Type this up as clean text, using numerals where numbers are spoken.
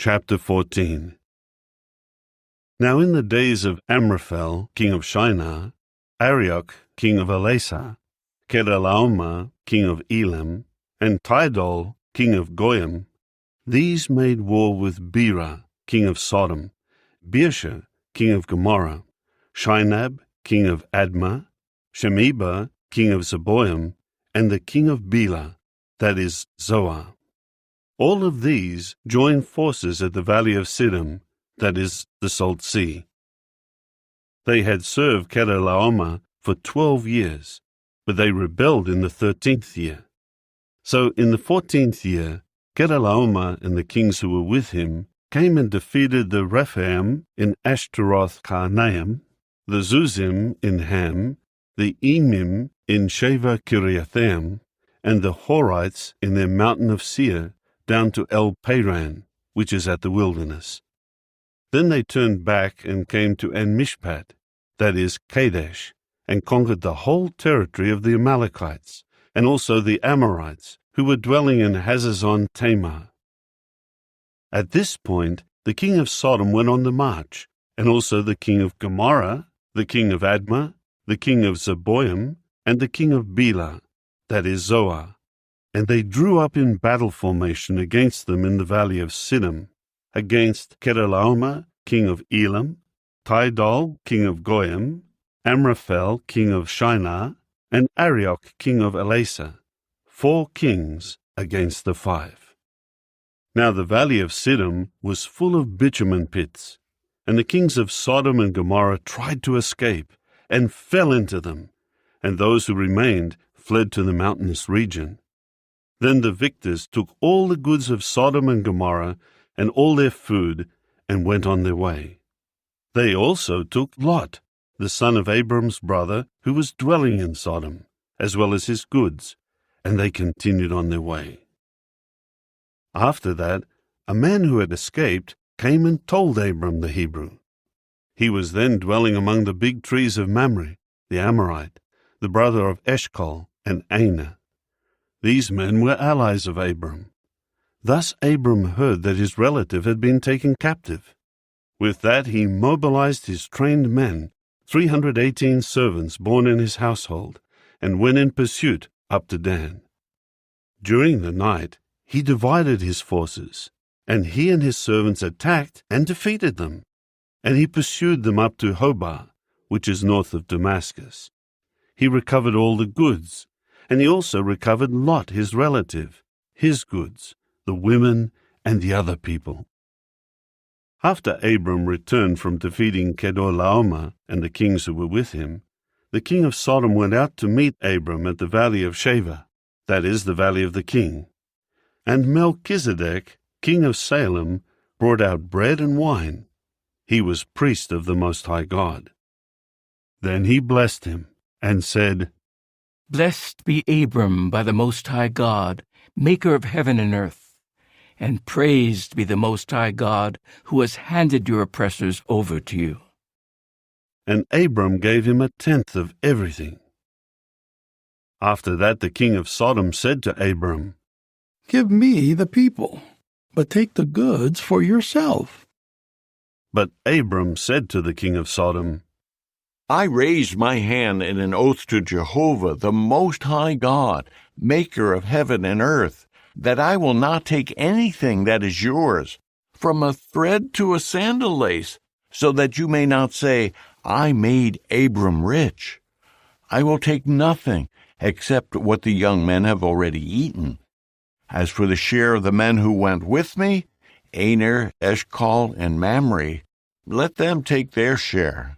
Chapter 14. Now in the days of Amraphel, king of Shinar, Arioch, king of Elasa, Kedorlaomer, king of Elam, and Tidal, king of Goyim, these made war with Bera, king of Sodom, Birsha, king of Gomorrah, Shinab, king of Admah, Shemeba, king of Zeboim, and the king of Bela, that is, Zoar. All of these joined forces at the valley of Siddim, that is, the Salt Sea. They had served Kedorlaomer for 12 years, but they rebelled in the 13th year. So in the 14th year, Kedorlaomer and the kings who were with him came and defeated the Rephaim in Ashtaroth-Karnaim, the Zuzim in Ham, the Emim in Sheva Kiriathaim, and the Horites in their mountain of Seir, down to El-Paran, which is at the wilderness. Then they turned back and came to En-Mishpat, that is, Kadesh, and conquered the whole territory of the Amalekites, and also the Amorites, who were dwelling in Hazazon Tamar. At this point, the king of Sodom went on the march, and also the king of Gomorrah, the king of Admah, the king of Zeboim, and the king of Bela, that is, Zoar. And they drew up in battle formation against them in the valley of Siddim, against Kedorlaomer, king of Elam, Tidal, king of Goyim, Amraphel, king of Shinar, and Arioch, king of Elasa, 4 kings against the 5. Now the valley of Siddim was full of bitumen pits, and the kings of Sodom and Gomorrah tried to escape, and fell into them, and those who remained fled to the mountainous region. Then the victors took all the goods of Sodom and Gomorrah, and all their food, and went on their way. They also took Lot, the son of Abram's brother, who was dwelling in Sodom, as well as his goods, and they continued on their way. After that, a man who had escaped came and told Abram the Hebrew. He was then dwelling among the big trees of Mamre, the Amorite, the brother of Eshcol and Aner. These men were allies of Abram. Thus Abram heard that his relative had been taken captive. With that he mobilized his trained men, 318 servants born in his household, and went in pursuit up to Dan. During the night he divided his forces, and he and his servants attacked and defeated them. And he pursued them up to Hobah, which is north of Damascus. He recovered all the goods, and he also recovered Lot his relative, his goods, the women, and the other people. After Abram returned from defeating Kedorlaomer and the kings who were with him, the king of Sodom went out to meet Abram at the valley of Sheva, that is, the valley of the king. And Melchizedek, king of Salem, brought out bread and wine. He was priest of the Most High God. Then he blessed him and said, Blessed be Abram by the Most High God, maker of heaven and earth, and praised be the Most High God, who has handed your oppressors over to you. And Abram gave him 1/10 of everything. After that the king of Sodom said to Abram, Give me the people, but take the goods for yourself. But Abram said to the king of Sodom, I raised my hand in an oath to Jehovah, the Most High God, maker of heaven and earth, that I will not take anything that is yours, from a thread to a sandal lace, so that you may not say, I made Abram rich. I will take nothing except what the young men have already eaten. As for the share of the men who went with me, Aner, Eshcol, and Mamre, let them take their share.